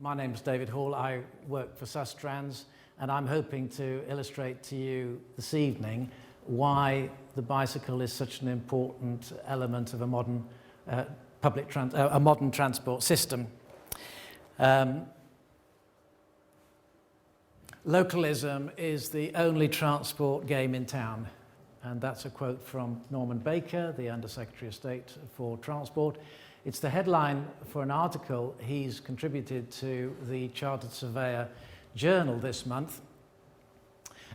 My name is David Hall. I work for Sustrans, and I'm hoping to illustrate to you this evening why the bicycle is such an important element of a modern modern transport system. Localism is the only transport game in town, and that's a quote from Norman Baker, the Under-Secretary of State for Transport. It's the headline for an article he's contributed to the Chartered Surveyor Journal this month.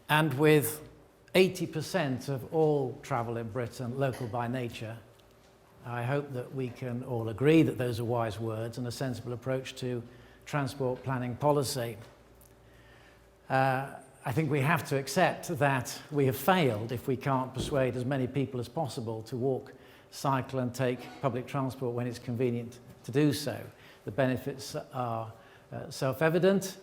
And with 80% of all travel in Britain local by nature, I hope that we can all agree that those are wise words and a sensible approach to transport planning policy. I think we have to accept that we have failed if we can't persuade as many people as possible to walk, cycle and take public transport when it's convenient to do so. The benefits are self-evident: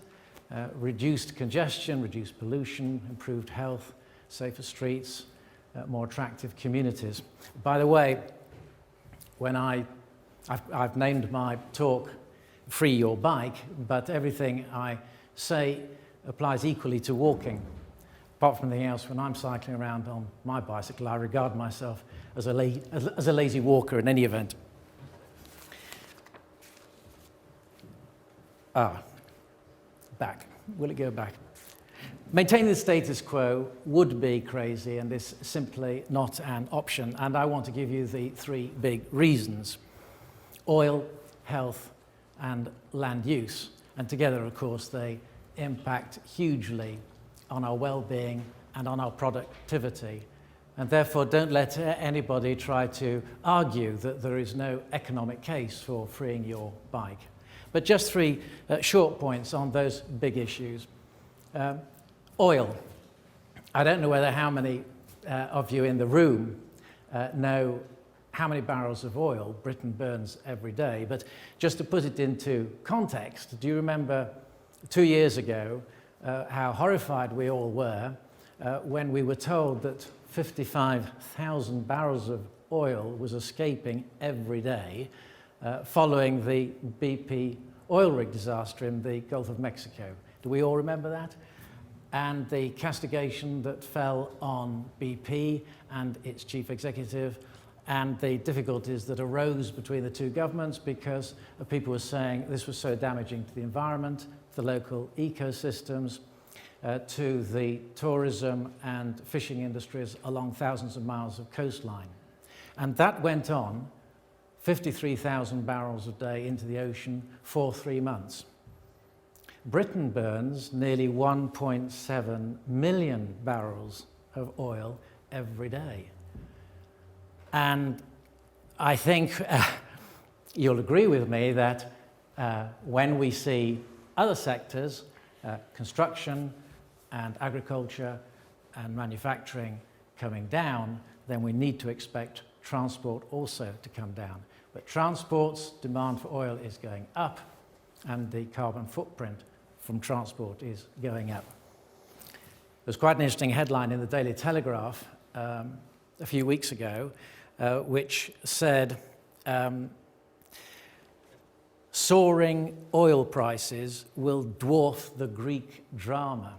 reduced congestion, reduced pollution, improved health, safer streets, more attractive communities. By the way, when I've named my talk Free Your Bike, but everything I say applies equally to walking. Apart from anything else, when I'm cycling around on my bicycle, I regard myself as a lazy walker in any event. Back. Will it go back? Maintaining the status quo would be crazy and is simply not an option. And I want to give you the three big reasons: oil, health, and land use. And together, of course, they impact hugely on our well-being and on our productivity. And therefore, don't let anybody try to argue that there is no economic case for freeing your bike. But just three short points on those big issues. Oil. I don't know how many of you in the room know how many barrels of oil Britain burns every day, but just to put it into context, do you remember 2 years ago how horrified we all were when we were told that 55,000 barrels of oil was escaping every day following the BP oil rig disaster in the Gulf of Mexico? Do we all remember that? And the castigation that fell on BP and its chief executive, and the difficulties that arose between the two governments because people were saying this was so damaging to the environment, the local ecosystems, to the tourism and fishing industries along thousands of miles of coastline. And that went on, 53,000 barrels a day into the ocean for 3 months. Britain burns nearly 1.7 million barrels of oil every day. And I think you'll agree with me that when we see other sectors, construction and agriculture and manufacturing coming down, then we need to expect transport also to come down. But transport's demand for oil is going up, and the carbon footprint from transport is going up. There's quite an interesting headline in the Daily Telegraph a few weeks ago, which said, soaring oil prices will dwarf the Greek drama.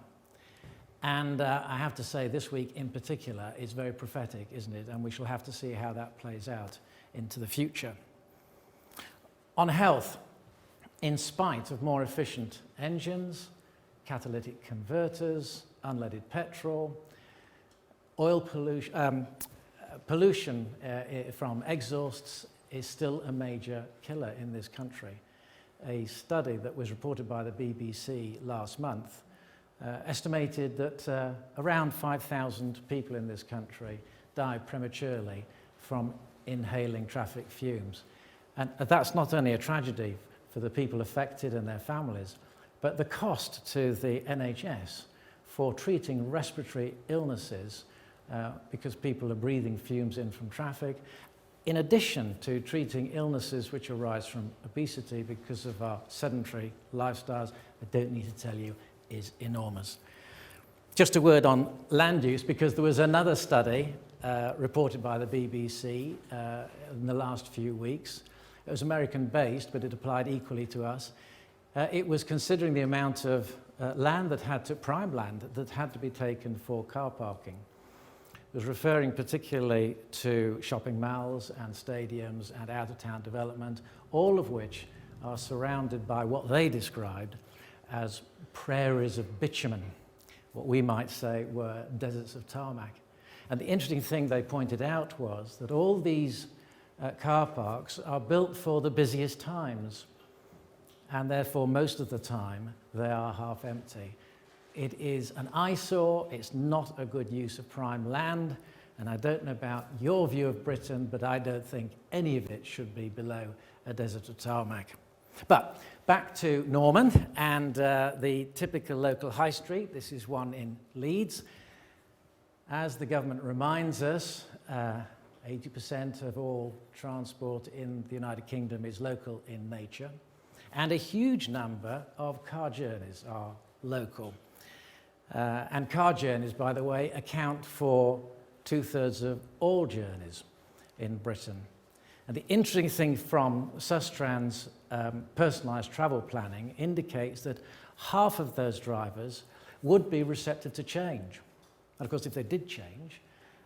And I have to say, this week in particular is very prophetic, isn't it? And we shall have to see how that plays out into the future. On health, in spite of more efficient engines, catalytic converters, unleaded petrol, oil pollution, pollution from exhausts is still a major killer in this country. A study that was reported by the BBC last month estimated that around 5,000 people in this country die prematurely from inhaling traffic fumes. And that's not only a tragedy for the people affected and their families, but the cost to the NHS for treating respiratory illnesses because people are breathing fumes in from traffic, in addition to treating illnesses which arise from obesity because of our sedentary lifestyles, I don't need to tell you, is enormous. Just a word on land use, because there was another study reported by the BBC in the last few weeks. It was American-based, but it applied equally to us. It was considering the amount of prime land that had to be taken for car parking. It was referring particularly to shopping malls and stadiums and out-of-town development, all of which are surrounded by what they described as prairies of bitumen, what we might say were deserts of tarmac. And the interesting thing they pointed out was that all these car parks are built for the busiest times, and therefore most of the time they are half empty. It is an eyesore, it's not a good use of prime land, and I don't know about your view of Britain, but I don't think any of it should be below a desert of tarmac. But back to Norman and the typical local high street. This is one in Leeds. As the government reminds us, 80% of all transport in the United Kingdom is local in nature, and a huge number of car journeys are local. And car journeys, by the way, account for 2/3 of all journeys in Britain. And the interesting thing from Sustrans' personalised travel planning indicates that half of those drivers would be receptive to change. And of course, if they did change,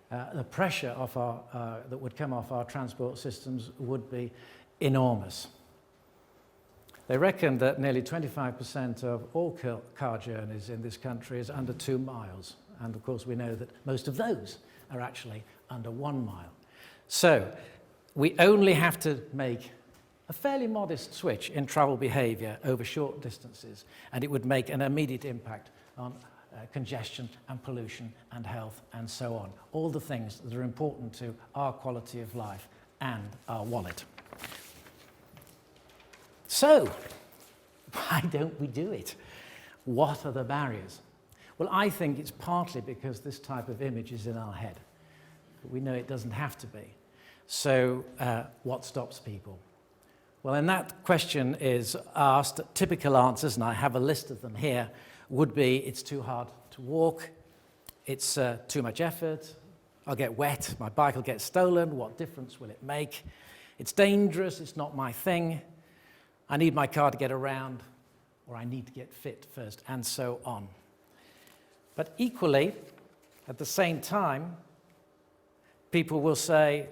the pressure of that would come off our transport systems would be enormous. They reckon that nearly 25% of all car journeys in this country is under 2 miles. And of course, we know that most of those are actually under 1 mile. So we only have to make a fairly modest switch in travel behaviour over short distances, and it would make an immediate impact on congestion and pollution and health and so on. All the things that are important to our quality of life and our wallet. So, why don't we do it? What are the barriers? Well, I think it's partly because this type of image is in our head. But we know it doesn't have to be. So, what stops people? Well, and that question is asked, typical answers, and I have a list of them here, would be it's too hard to walk, it's too much effort, I'll get wet, my bike will get stolen, what difference will it make? It's dangerous, it's not my thing, I need my car to get around, or I need to get fit first, and so on. But equally, at the same time, people will say,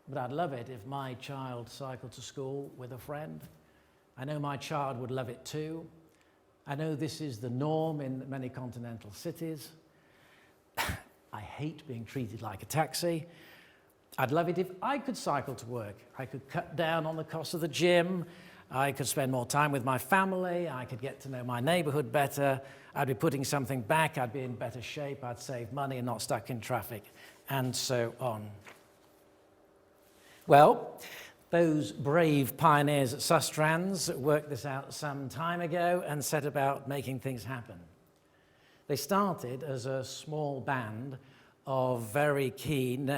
but I'd love it if my child cycled to school with a friend. I know my child would love it too. I know this is the norm in many continental cities. I hate being treated like a taxi. I'd love it if I could cycle to work. I could cut down on the cost of the gym. I could spend more time with my family. I could get to know my neighborhood better. I'd be putting something back. I'd be in better shape. I'd save money and not stuck in traffic, and so on. Well, those brave pioneers at Sustrans worked this out some time ago and set about making things happen. They started as a small band of very keen,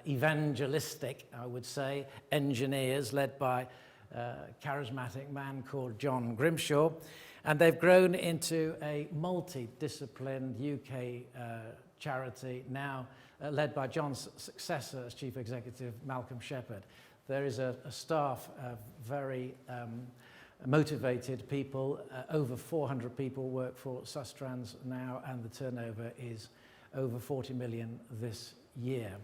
evangelistic, I would say, engineers led by a charismatic man called John Grimshaw, and they've grown into a multidisciplined UK charity now led by John's successor as Chief Executive, Malcolm Shepherd. There is a staff of very motivated people. Over 400 people work for Sustrans now, and the turnover is over 40 million this year.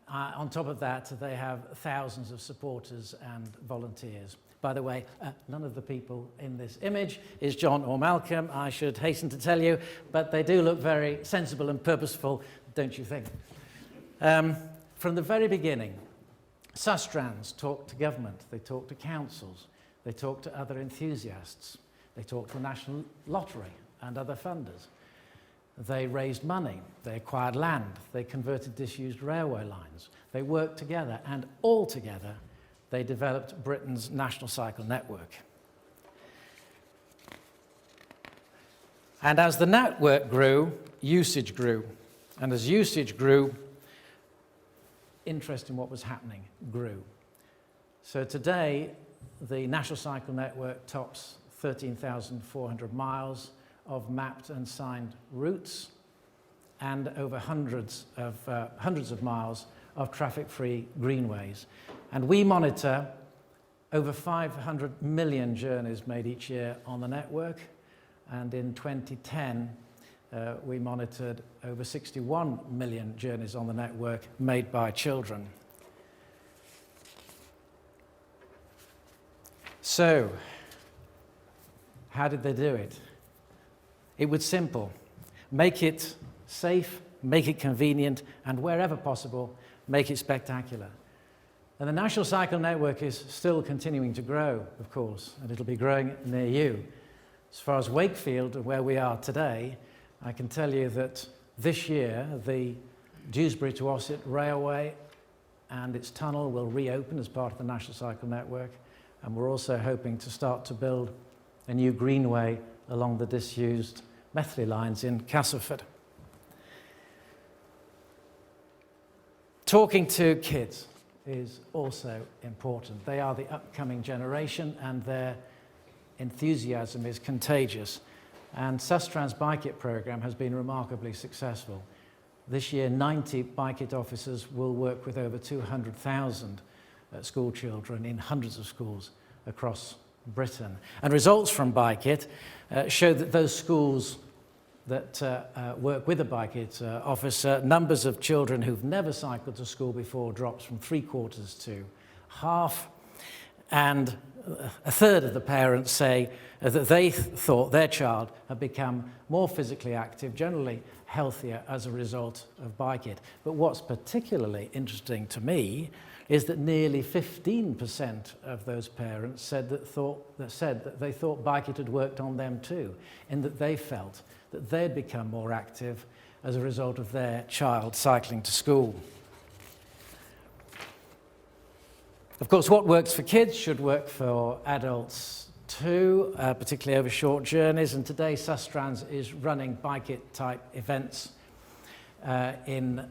On top of that, they have thousands of supporters and volunteers. By the way, none of the people in this image is John or Malcolm, I should hasten to tell you, but they do look very sensible and purposeful, don't you think? From the very beginning, Sustrans talked to government, they talked to councils, they talked to other enthusiasts, they talked to the National Lottery and other funders. They raised money, they acquired land, they converted disused railway lines, they worked together, and all together they developed Britain's national cycle network. And as the network grew, usage grew. And as usage grew, interest in what was happening grew. So today, the National Cycle Network tops 13,400 miles of mapped and signed routes and over hundreds of miles of traffic-free greenways. And we monitor Over 500 million journeys made each year on the network, and in 2010 we monitored over 61 million journeys on the network made by children. So, how did they do it? It was simple. Make it safe, make it convenient, and wherever possible, make it spectacular. And the National Cycle Network is still continuing to grow, of course, and it'll be growing near you. As far as Wakefield, where we are today, I can tell you that this year the Dewsbury to Ossett Railway and its tunnel will reopen as part of the National Cycle Network, and we're also hoping to start to build a new greenway along the disused Methley lines in Castleford. Talking to kids is also important. They are the upcoming generation and their enthusiasm is contagious. And Sustrans Bike It program has been remarkably successful. This year, 90 Bike It officers will work with over 200,000 school children in hundreds of schools across Britain. And results from Bike It show that those schools that work with a Bike It officer, numbers of children who've never cycled to school before drops from 3/4 to half, and a third of the parents say that they thought their child had become more physically active, generally healthier as a result of Bike It. But what's particularly interesting to me is that nearly 15% of those parents said that they thought Bike It had worked on them too, in that they felt that they'd become more active as a result of their child cycling to school. Of course, what works for kids should work for adults too, particularly over short journeys, and today Sustrans is running Bike It type events in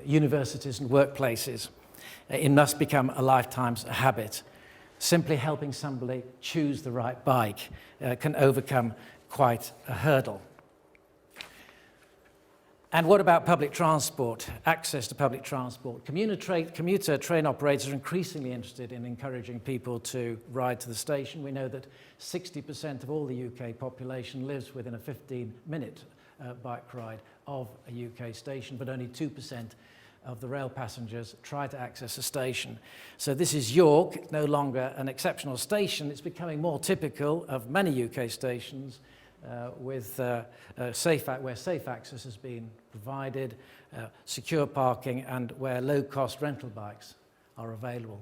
universities and workplaces. It must become a lifetime's habit. Simply helping somebody choose the right bike can overcome quite a hurdle. And what about public transport, access to public transport? Commuter train operators are increasingly interested in encouraging people to ride to the station. We know that 60% of all the UK population lives within a 15-minute bike ride of a UK station, but only 2% of the rail passengers try to access a station. So this is York, no longer an exceptional station. It's becoming more typical of many UK stations where safe access has been provided, secure parking, and where low-cost rental bikes are available.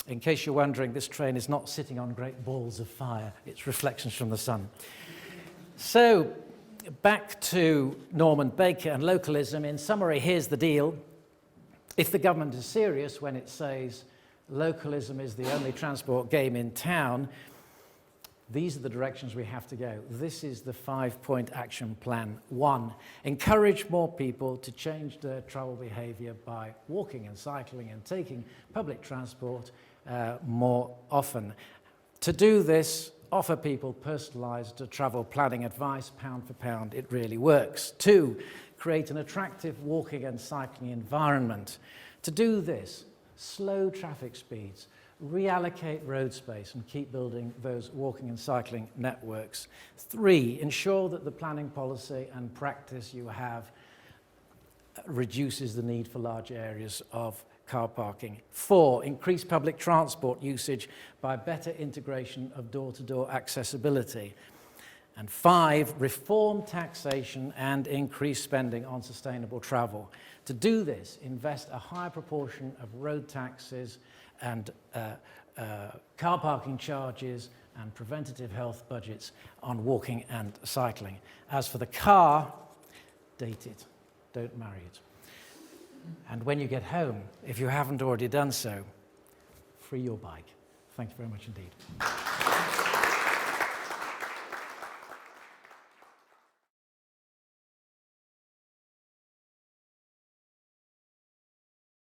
In case you're wondering, this train is not sitting on great balls of fire. It's reflections from the sun. So, back to Norman Baker and localism. In summary, here's the deal. If the government is serious when it says localism is the only transport game in town, these are the directions we have to go. This is the 5-point action plan. 1, encourage more people to change their travel behaviour by walking and cycling and taking public transport more often. To do this, offer people personalised travel planning advice, pound for pound. It really works. 2, create an attractive walking and cycling environment. To do this, slow traffic speeds, reallocate road space and keep building those walking and cycling networks. 3, ensure that the planning policy and practice you have reduces the need for large areas of car parking. 4, increase public transport usage by better integration of door-to-door accessibility. And 5, reform taxation and increase spending on sustainable travel. To do this, invest a higher proportion of road taxes and car parking charges and preventative health budgets on walking and cycling. As for the car, date it, don't marry it. And when you get home, if you haven't already done so, free your bike. Thank you very much indeed.